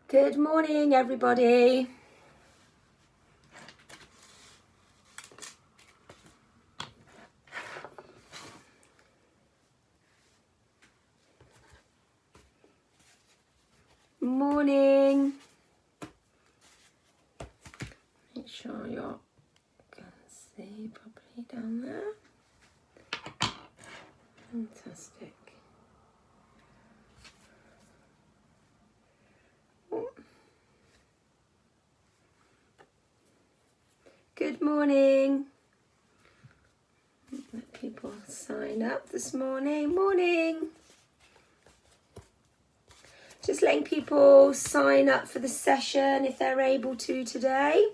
Good morning, everybody. Morning. Make sure you can see properly down there. Fantastic. Good morning. Let people sign up this morning. Morning. Just letting people sign up for the session if they're able to today.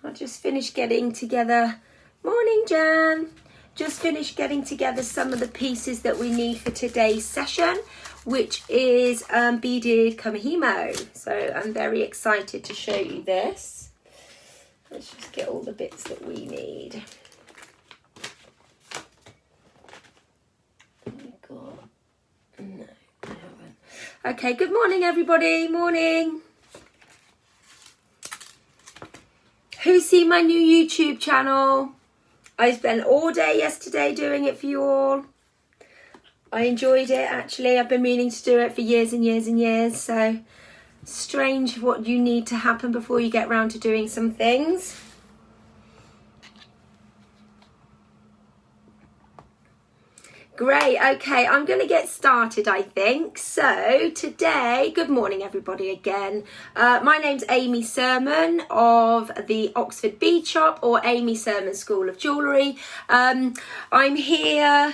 I'll just finish getting together. Morning, Jan. Just finished getting together some of the pieces that we need for today's session, which is Beaded Kumihimo. So I'm very excited to show you this. Let's just get all the bits that we need. No, I haven't. Okay, good morning, everybody. Morning. Who's seen my new YouTube channel? I spent all day yesterday doing it for you all. I enjoyed it, actually. I've been meaning to do it for years and years and years. So strange what you need to happen before you get round to doing some things. Great, okay, I'm going to get started, I think. So today, good morning everybody again. My name's Amy Surman of the Oxford Bead Shop, or Amy Surman School of Jewellery. I'm here.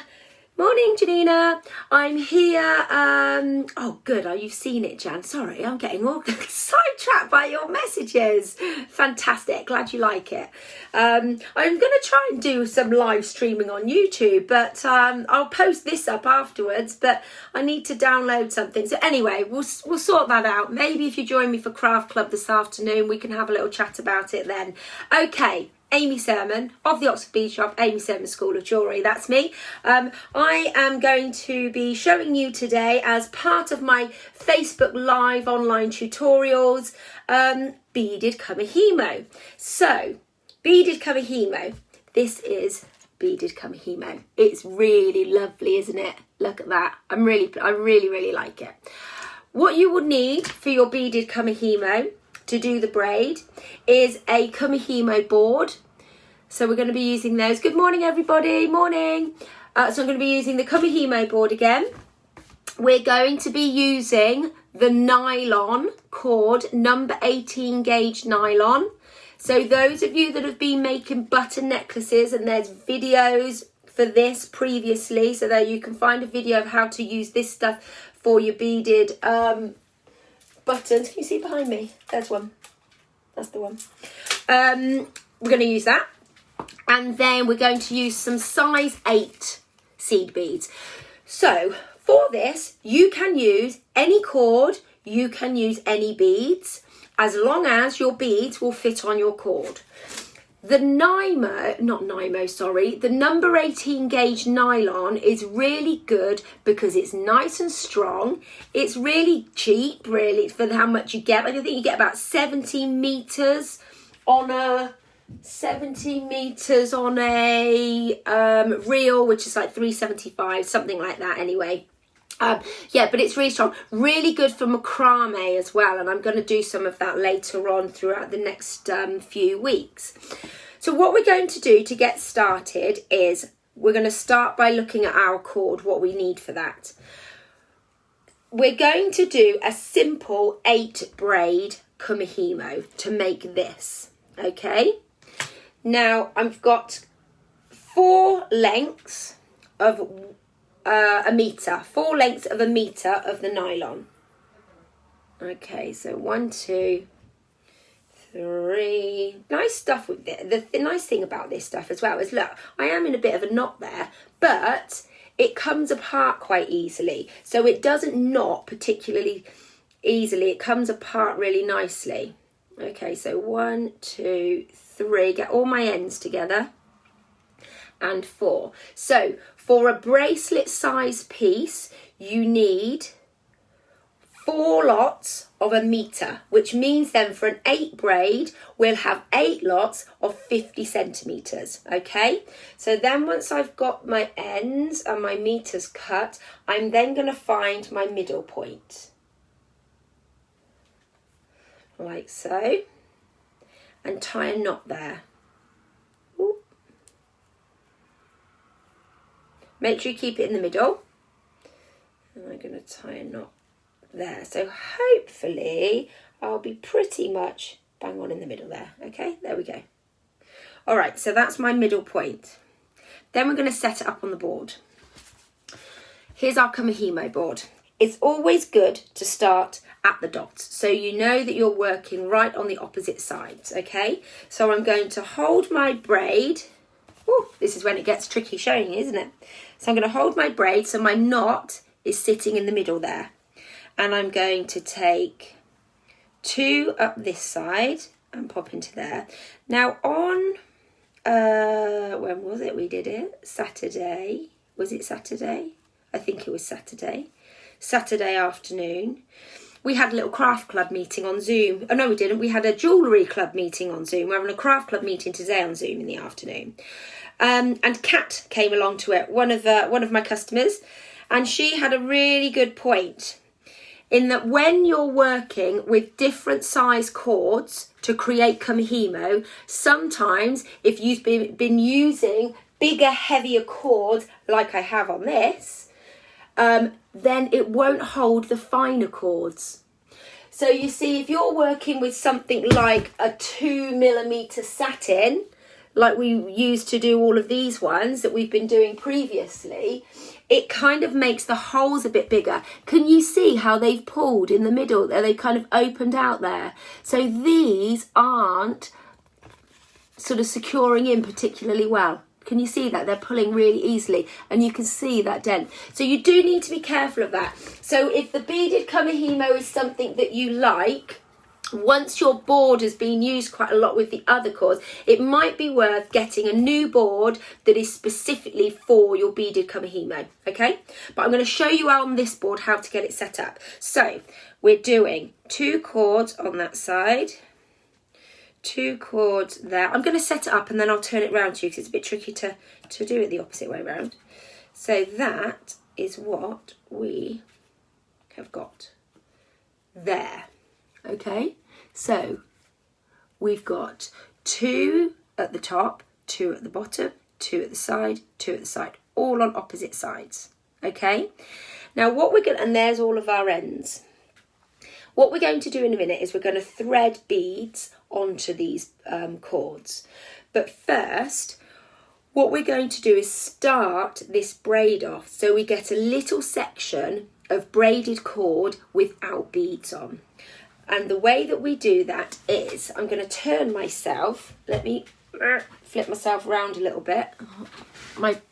Morning, Janina. I'm here. Oh, good. Oh, you've seen it, Jan. Sorry, I'm getting all sidetracked by your messages. Fantastic. Glad you like it. I'm going to try and do some live streaming on YouTube, but I'll post this up afterwards, but I need to download something. So anyway, we'll sort that out. Maybe if you join me for Craft Club this afternoon, we can have a little chat about it then. Okay. Amy Surman of the Oxford Bead Shop, Amy Surman School of Jewellery, that's me. I am going to be showing you today, as part of my Facebook Live online tutorials, Beaded Kumihimo. So, Beaded Kumihimo, this is Beaded Kumihimo. It's really lovely, isn't it? Look at that. I really like it. What you will need for your Beaded Kumihimo to do the braid is a Kumihimo board. So we're going to be using those. Good morning, everybody. Morning. So I'm going to be using the Kumihimo board again. We're going to be using the nylon cord, number 18 gauge nylon. So those of you that have been making button necklaces, and there's videos for this previously, so that you can find a video of how to use this stuff for your beaded buttons. Can you see behind me? There's one. That's the one. We're going to use that. And then we're going to use some size 8 seed beads. So for this, you can use any cord, you can use any beads, as long as your beads will fit on your cord. The the number 18 gauge nylon is really good because it's nice and strong. It's really cheap, really, for how much you get. I think you get about 70 meters on a reel, which is like $3.75, something like that anyway. Yeah, but it's really strong, really good for macrame as well, and I'm going to do some of that later on throughout the next few weeks. So what we're going to do to get started is we're going to start by looking at our cord, what we need for that. We're going to do a simple 8 braid Kumihimo to make this, okay? Now I've got 4 lengths of a meter, 4 lengths of a meter of the nylon. Okay, so 1, 2, 3. Nice stuff with it. The nice thing about this stuff as well is, look, I am in a bit of a knot there, but it comes apart quite easily. So it doesn't knot particularly easily. It comes apart really nicely. Okay, so 1, 2, 3. Get all my ends together. And 4. So for a bracelet size piece, you need 4 lots of 1 metre, which means then for an 8 braid, we'll have 8 lots of 50 centimetres, okay? So then once I've got my ends and my metres cut, I'm then going to find my middle point, like so, and tie a knot there. Ooh. Make sure you keep it in the middle. And I'm going to tie a knot there. So hopefully I'll be pretty much bang on in the middle there. Okay, there we go. All right, so that's my middle point. Then we're going to set it up on the board. Here's our Kumihimo board. It's always good to start at the dots, so you know that you're working right on the opposite sides, okay? So I'm going to hold my braid. Ooh, this is when it gets tricky showing, isn't it? So I'm going to hold my braid so my knot is sitting in the middle there. And I'm going to take 2 up this side and pop into there. Now on, when was it we did it? Saturday. Was it Saturday? I think it was Saturday. Saturday afternoon. We had a little craft club meeting on Zoom. Oh no, we didn't. We had a jewellery club meeting on Zoom. We're having a craft club meeting today on Zoom in the afternoon. And Kat came along to it, one of my customers, and she had a really good point in that when you're working with different size cords to create Kumihimo, sometimes if you've been using bigger, heavier cords like I have on this, then it won't hold the finer cords. So you see, if you're working with something like a 2mm satin, like we used to do all of these ones that we've been doing previously, it kind of makes the holes a bit bigger. Can you see how they've pulled in the middle there? They kind of opened out there. So these aren't sort of securing in particularly well. Can you see that? They're pulling really easily, and you can see that dent. So you do need to be careful of that. So if the beaded Kumihimo is something that you like, once your board has been used quite a lot with the other cords, it might be worth getting a new board that is specifically for your beaded Kumihimo, okay? But I'm going to show you on this board how to get it set up. So we're doing 2 cords on that side, 2 cords there. I'm going to set it up and then I'll turn it round to you because it's a bit tricky to do it the opposite way around. So that is what we have got there. Okay, so we've got 2 at the top, 2 at the bottom, 2 at the side, 2 at the side, all on opposite sides. Okay, now what we're going to, and there's all of our ends. What we're going to do in a minute is we're going to thread beads onto these cords. But first, what we're going to do is start this braid off so we get a little section of braided cord without beads on. And the way that we do that is, I'm going to turn myself, let me flip myself around a little bit.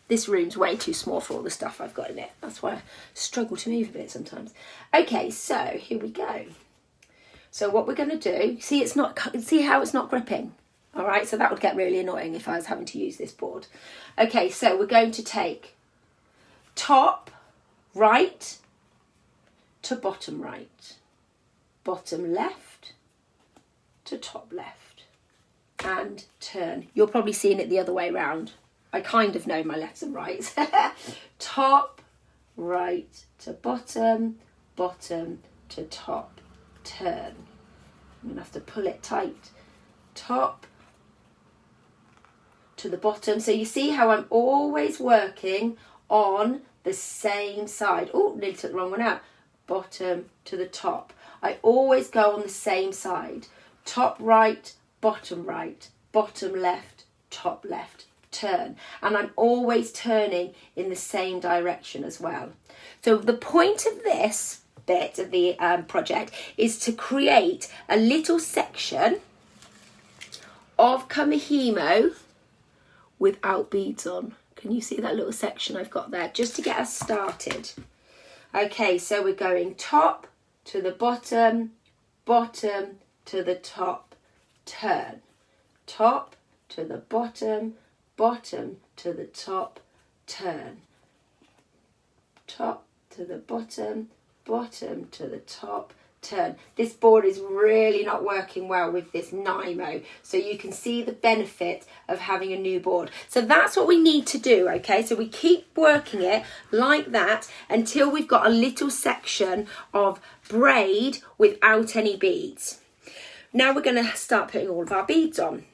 This room's way too small for all the stuff I've got in it. That's why I struggle to move a bit sometimes. Okay, so here we go. So what we're going to do, see how it's not gripping? All right, so that would get really annoying if I was having to use this board. Okay, so we're going to take top right to bottom right, bottom left to top left, and turn. You're probably seeing it the other way around. I kind of know my lefts and rights. Top, right to bottom, bottom to top, turn. I'm going to have to pull it tight. Top to the bottom. So you see how I'm always working on the same side. Oh, nearly took the wrong one out. Bottom to the top. I always go on the same side. Top right, bottom left, top left. Turn, and I'm always turning in the same direction as well. So the point of this bit of the project is to create a little section of Kumihimo without beads on. Can you see that little section I've got there, just to get us started? Okay, so we're going top to the bottom, bottom to the top, turn, top to the bottom, bottom to the top, turn, top to the bottom, bottom to the top, turn. This board is really not working well with this Nymo, so you can see the benefit of having a new board. So that's what we need to do, okay? So we keep working it like that until we've got a little section of braid without any beads. Now we're going to start putting all of our beads on.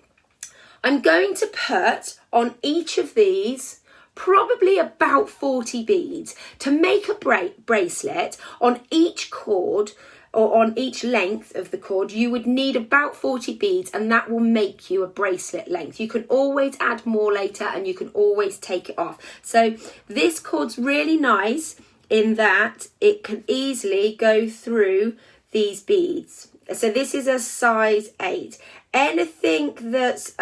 I'm going to put on each of these probably about 40 beads. To make a bracelet on each cord, or on each length of the cord, you would need about 40 beads, and that will make you a bracelet length. You can always add more later, and you can always take it off. So this cord's really nice in that it can easily go through these beads. So this is a size 8. Anything that's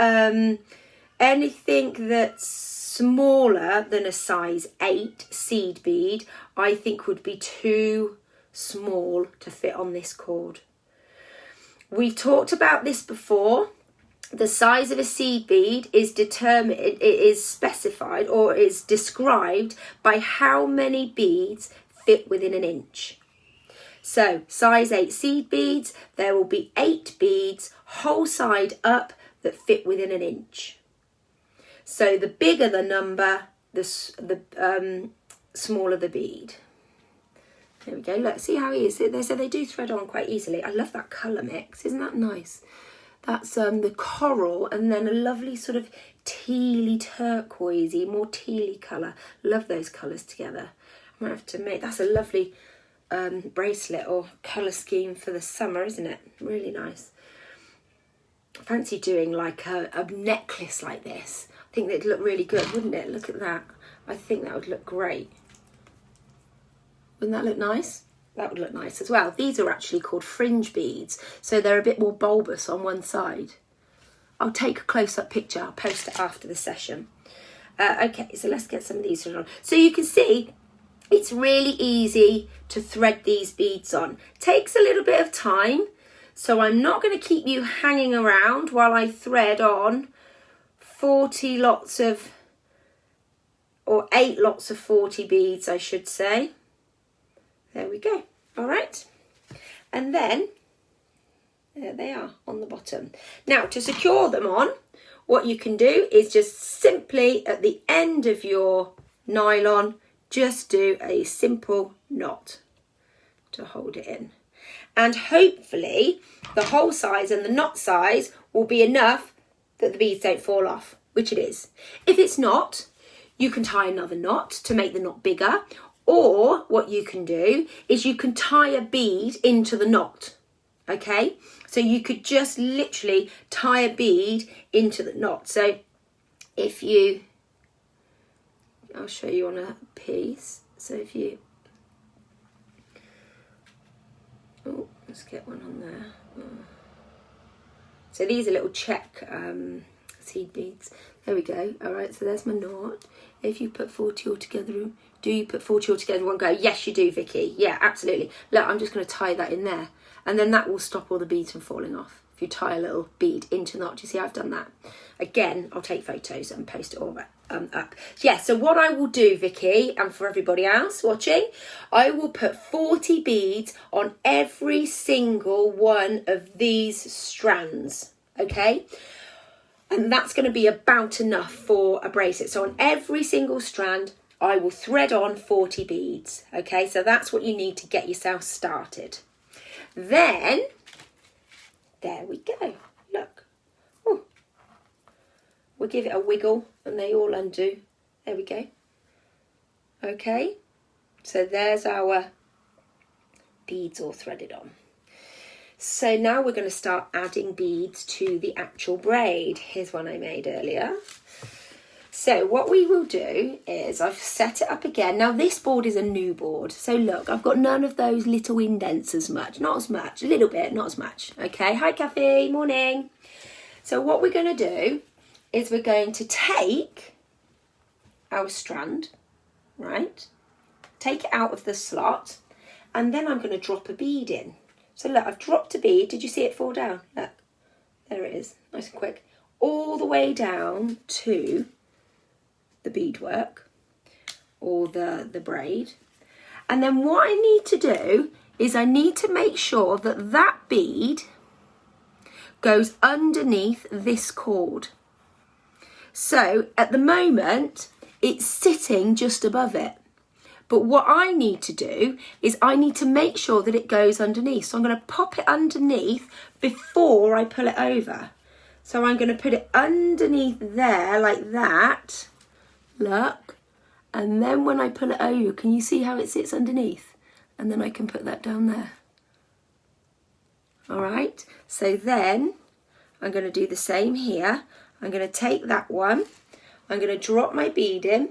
smaller than a size 8 seed bead, I think would be too small to fit on this cord. We've talked about this before. The size of a seed bead is determined, it is specified or is described by how many beads fit within an inch. So size 8 seed beads, there will be 8 beads whole side up that fit within an inch. So the bigger the number, the smaller the bead. There we go. Look, see how he is. So they do thread on quite easily. I love that colour mix. Isn't that nice? That's the coral and then a lovely sort of tealy turquoisey, more tealy colour. Love those colours together. I might have to make, that's a lovely bracelet or colour scheme for the summer, isn't it? Really nice. I fancy doing like a necklace like this. I think that'd look really good, wouldn't it? Look at that. I think that would look great. Wouldn't that look nice? That would look nice as well. These are actually called fringe beads, so they're a bit more bulbous on one side. I'll take a close-up picture. I'll post it after the session. Okay, so let's get some of these on. So you can see it's really easy to thread these beads on. Takes a little bit of time, so I'm not going to keep you hanging around while I thread on 8 lots of 40 beads, I should say. There we go. All right. And then there they are on the bottom. Now to secure them on, what you can do is just simply at the end of your nylon, just do a simple knot to hold it in. And hopefully the hole size and the knot size will be enough that the beads don't fall off, which it is. If it's not, you can tie another knot to make the knot bigger. Or what you can do is you can tie a bead into the knot, okay? So you could just literally tie a bead into the knot. So if you, I'll show you on a piece. So if you, oh, let's get one on there. Oh. So these are little check seed beads. There we go. All right, so there's my knot. If you put 40 all together, do you put 40 all together in one go? Yes, you do, Vicky. Yeah, absolutely. Look, I'm just going to tie that in there. And then that will stop all the beads from falling off. If you tie a little bead into the knot, do you see I've done that? Again, I'll take photos and post it all up. Yeah, so what I will do, Vicky, and for everybody else watching, I will put 40 beads on every single one of these strands, okay? And that's going to be about enough for a bracelet. So on every single strand, I will thread on 40 beads. Okay, so that's what you need to get yourself started. Then, there we go. Look. Ooh. We'll give it a wiggle and they all undo. There we go. Okay, so there's our beads all threaded on. So now we're going to start adding beads to the actual braid. Here's one I made earlier. So what we will do is I've set it up again. Now this board is a new board. So look, I've got none of those little indents as much. Not as much, a little bit, not as much. Okay, hi Kathy, morning. So what we're going to do is we're going to take our strand, right? Take it out of the slot and then I'm going to drop a bead in. So look, I've dropped a bead. Did you see it fall down? Look, there it is, nice and quick. All the way down to the beadwork or the braid. And then what I need to do is I need to make sure that that bead goes underneath this cord. So at the moment, it's sitting just above it. But what I need to do is I need to make sure that it goes underneath. So I'm going to pop it underneath before I pull it over. So I'm going to put it underneath there like that. Look. And then when I pull it over, can you see how it sits underneath? And then I can put that down there. All right. So then I'm going to do the same here. I'm going to take that one. I'm going to drop my bead in.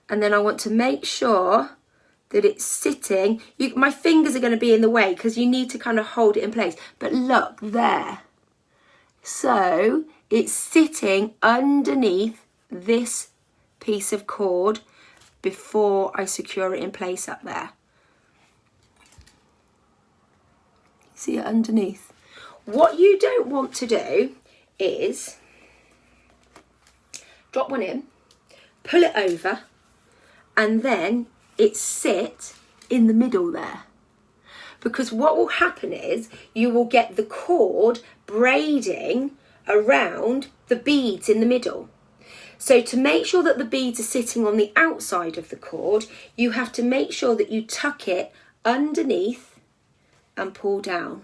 And then I want to make sure that it's sitting. My fingers are going to be in the way because you need to kind of hold it in place. But look there. So it's sitting underneath this piece of cord before I secure it in place up there. See it underneath. What you don't want to do is drop one in, pull it over, and then it sit in the middle there. Because what will happen is you will get the cord braiding around the beads in the middle. So to make sure that the beads are sitting on the outside of the cord, you have to make sure that you tuck it underneath and pull down.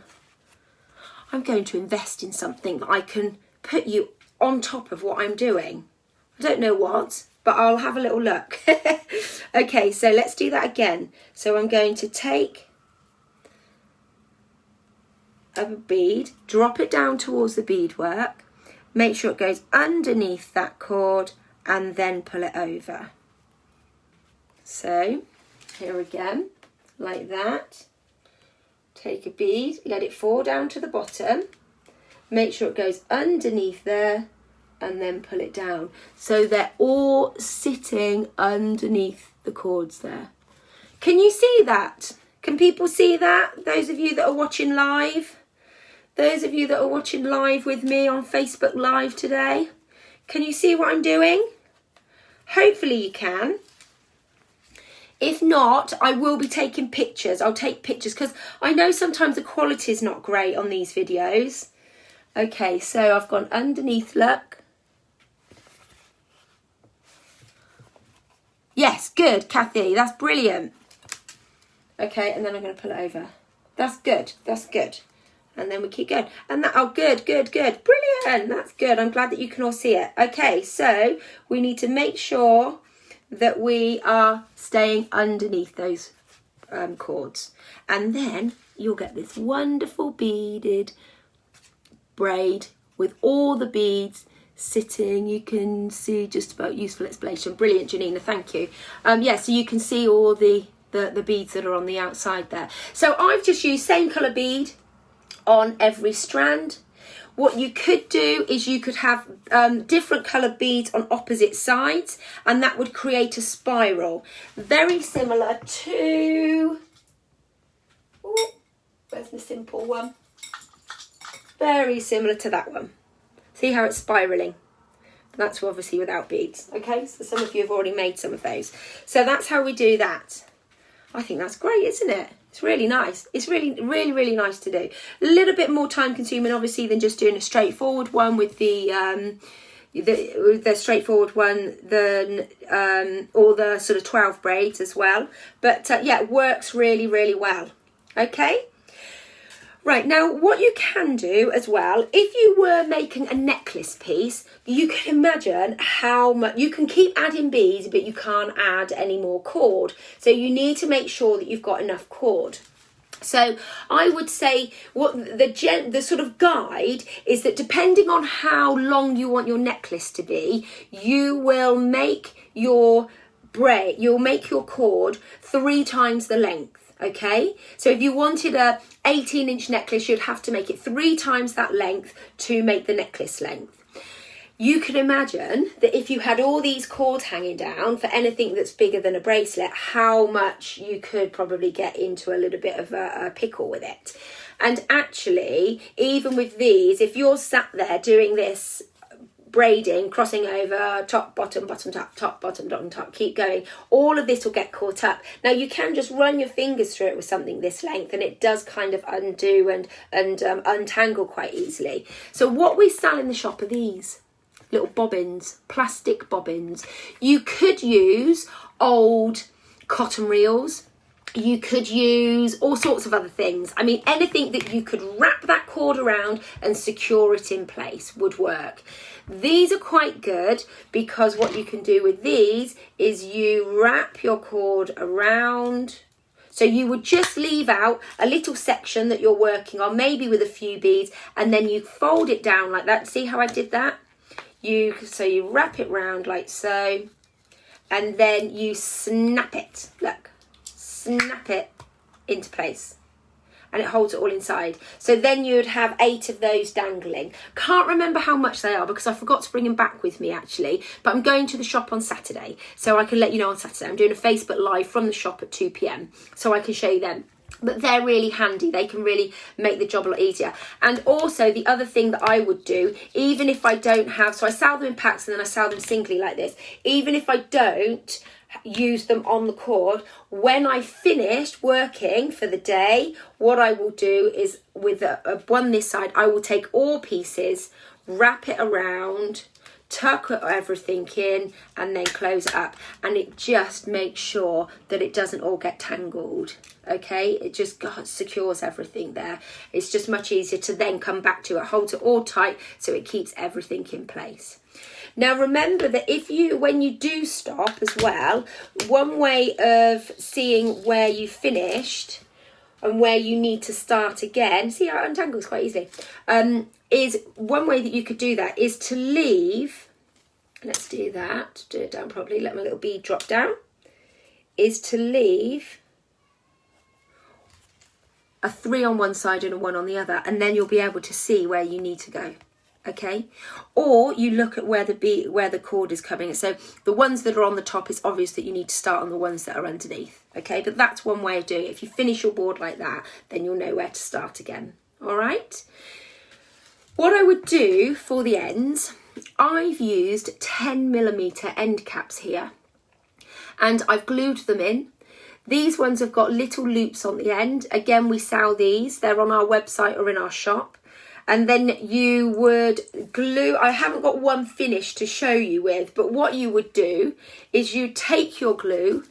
I'm going to invest in something that I can put you on top of what I'm doing. I don't know what, but I'll have a little look. Okay, so let's do that again. So I'm going to take a bead, drop it down towards the beadwork, make sure it goes underneath that cord, and then pull it over. So here again, like that. Take a bead, let it fall down to the bottom, make sure it goes underneath there, and then pull it down. So they're all sitting underneath the cords there. Can you see that? Can people see that? Those of you that are watching live? Those of you that are watching live with me on Facebook Live today? Can you see what I'm doing? Hopefully you can. If not, I will be taking pictures. I'll take pictures because I know sometimes the quality is not great on these videos. Okay, so I've gone underneath, look. Yes, good, Kathy. That's brilliant. Okay, and then I'm going to pull it over. That's good. That's good. And then we keep going. And that, oh, good, good, good. Brilliant. That's good. I'm glad that you can all see it. Okay, so we need to make sure that we are staying underneath those cords. And then you'll get this wonderful beaded braid with all the beads sitting. You can see just about useful explanation. Brilliant, Janina, thank you. Yeah, so you can see all the beads that are on the outside there. So I've just used same colour bead on every strand. What you could do is you could have different coloured beads on opposite sides, and that would create a spiral. Very similar to, ooh, where's the simple one? Very similar to that one. See how it's spiralling? That's obviously without beads. Okay, so some of you have already made some of those. So that's how we do that. I think that's great, isn't it? It's really nice. It's really, really, really nice to do. A little bit more time consuming, obviously, than just doing a straightforward one with the straightforward one, than all the sort of 12 braids as well. But yeah, it works really, really well. Okay. Right, now what you can do as well, if you were making a necklace piece, you can imagine how much, you can keep adding beads, but you can't add any more cord. So you need to make sure that you've got enough cord. So I would say what the sort of guide is that depending on how long you want your necklace to be, you will make your braid, you'll make your cord 3 times the length. Okay, so if you wanted a 18-inch necklace, you'd have to make it 3 times that length to make the necklace length. You can imagine that if you had all these cords hanging down for anything that's bigger than a bracelet, how much you could probably get into a little bit of a pickle with it. And actually, even with these, if you're sat there doing this braiding, crossing over, top, bottom, bottom, top, bottom, bottom, top, keep going. All of this will get caught up. Now you can just run your fingers through it with something this length and it does kind of undo and untangle quite easily. So what we sell in the shop are these little bobbins, plastic bobbins. You could use old cotton reels. You could use all sorts of other things. I mean, anything that you could wrap that cord around and secure it in place would work. These are quite good because what you can do with these is you wrap your cord around. So you would just leave out a little section that you're working on, maybe with a few beads, and then you fold it down like that. See how I did that? So you wrap it round like so, and then you snap it. Look. Snap it into place and it holds it all inside. So then you would have 8 of those dangling. Can't remember how much they are because I forgot to bring them back with me actually, but I'm going to the shop on Saturday, so I can let you know on Saturday. I'm doing a Facebook Live from the shop at 2 p.m, so I can show you them. But they're really handy. They can really make the job a lot easier. And also the other thing that I would do, even if I don't have, so I sell them in packs and then I sell them singly like this, even if I don't use them on the cord, when I finished working for the day, what I will do is with one this side, I will take all pieces, wrap it around, tuck everything in and then close it up, and it just makes sure that it doesn't all get tangled. Okay, it just secures everything there. It's just much easier to then come back to it, holds it all tight so it keeps everything in place. Now remember that when you do stop as well, one way of seeing where you finished and where you need to start again, see how it untangles quite easily, is one way that you could do that is to leave, let's do that, do it down properly, let my little bead drop down, is to leave a 3 on one side and a 1 on the other, and then you'll be able to see where you need to go. Okay, or you look at where the cord is coming. So the ones that are on the top, it's obvious that you need to start on the ones that are underneath. Okay, but that's one way of doing it. If you finish your board like that, then you'll know where to start again. All right. What I would do for the ends, I've used 10mm end caps here, and I've glued them in. These ones have got little loops on the end. Again, we sell these. They're on our website or in our shop. And then you would glue, I haven't got one finished to show you with, but what you would do is you take your glue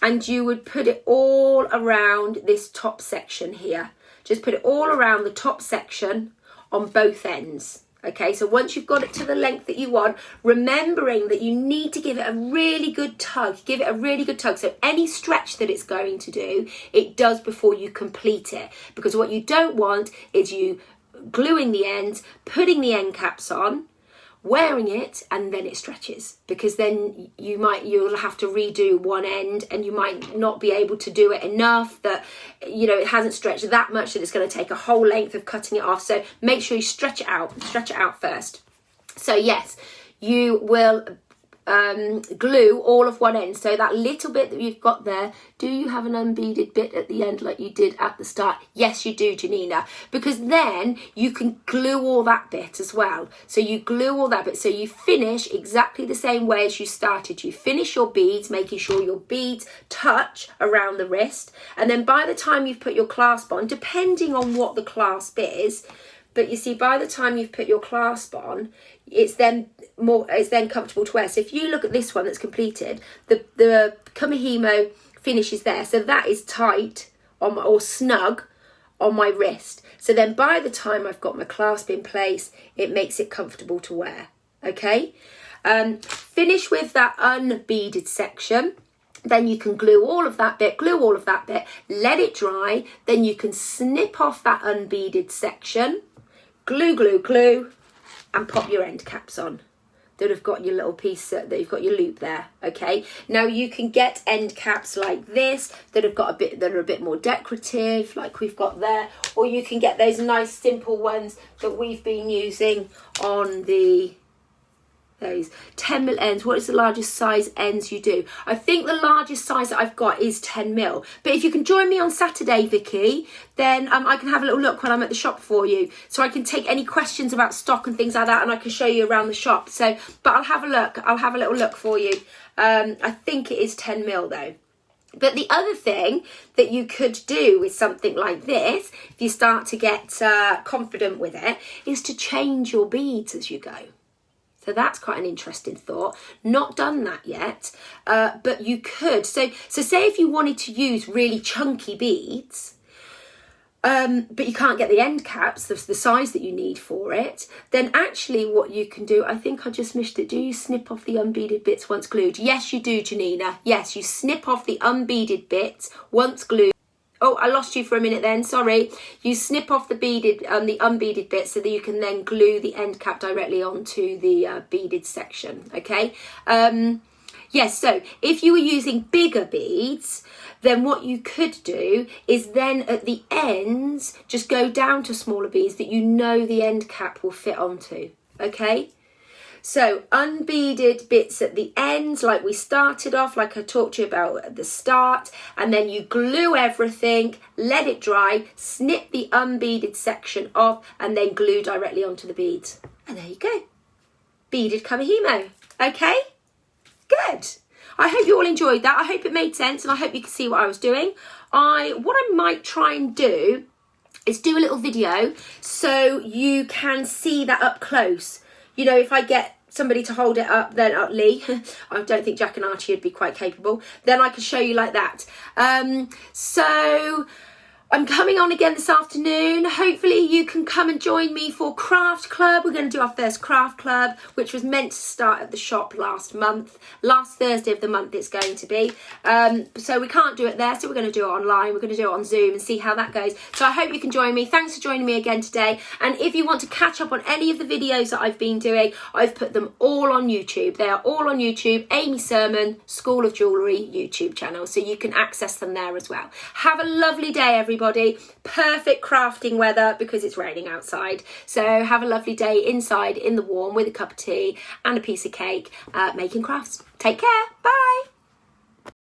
and you would put it all around this top section here. Just put it all around the top section on both ends. Okay, so once you've got it to the length that you want, remembering that you need to give it a really good tug, so any stretch that it's going to do, it does before you complete it. Because what you don't want is you gluing the ends, putting the end caps on, wearing it, and then it stretches, because then you'll have to redo one end and you might not be able to do it enough that it hasn't stretched that much that it's going to take a whole length of cutting it off. So make sure you stretch it out first. So yes, you will glue all of one end. So that little bit that you've got there, do you have an unbeaded bit at the end like you did at the start? Yes, you do, Janina, because then you can glue all that bit as well. So you glue all that bit. So you finish exactly the same way as you started. You finish your beads, making sure your beads touch around the wrist. And then by the time you've put your clasp on, depending on what the clasp is, but you see, by the time you've put your clasp on, it's then comfortable to wear. So if you look at this one that's completed, the Kumihimo finish is there. So that is tight or snug on my wrist. So then by the time I've got my clasp in place, it makes it comfortable to wear. Okay. Finish with that unbeaded section. Then you can glue all of that bit, let it dry. Then you can snip off that unbeaded section, glue, and pop your end caps on that have got your little piece, that you've got your loop there. Okay, now you can get end caps like this that have got that are a bit more decorative, like we've got there, or you can get those nice simple ones that we've been using on the those 10 mil ends. What is the largest size ends you do? I think the largest size that I've got is 10 mil. But if you can join me on Saturday, Vicky, then I can have a little look when I'm at the shop for you. So I can take any questions about stock and things like that, and I can show you around the shop. So, but I'll have a look. I'll have a little look for you. I think it is 10 mil though. But the other thing that you could do with something like this, if you start to get confident with it, is to change your beads as you go. So that's quite an interesting thought. Not done that yet, but you could. So say if you wanted to use really chunky beads, but you can't get the end caps, the size that you need for it, then actually what you can do, I think I just missed it. Do you snip off the unbeaded bits once glued? Yes, you do, Janina. Yes, you snip off the unbeaded bits once glued. Oh, I lost you for a minute then, sorry. You snip off the beaded, the unbeaded bit so that you can then glue the end cap directly onto the beaded section, okay? Yes, so if you were using bigger beads, then what you could do is then at the ends, just go down to smaller beads that you know the end cap will fit onto, okay? So unbeaded bits at the ends, like we started off, like I talked to you about at the start, and then you glue everything, let it dry, snip the unbeaded section off, and then glue directly onto the beads. And there you go. Beaded Kumihimo, okay? Good. I hope you all enjoyed that. I hope it made sense, and I hope you could see what I was doing. What I might try and do is do a little video so you can see that up close. You know, if I get somebody to hold it up, then Lee, I don't think Jack and Archie would be quite capable, then I can show you like that. So I'm coming on again this afternoon. Hopefully you can come and join me for Craft Club. We're going to do our first Craft Club, which was meant to start at the shop last month. Last Thursday of the month it's going to be. So we can't do it there, so we're going to do it online. We're going to do it on Zoom and see how that goes. So I hope you can join me. Thanks for joining me again today. And if you want to catch up on any of the videos that I've been doing, I've put them all on YouTube. They are all on YouTube. Amy Surman, School of Jewellery YouTube channel. So you can access them there as well. Have a lovely day, everybody. Perfect crafting weather because it's raining outside. So have a lovely day inside in the warm with a cup of tea and a piece of cake making crafts. Take care. Bye.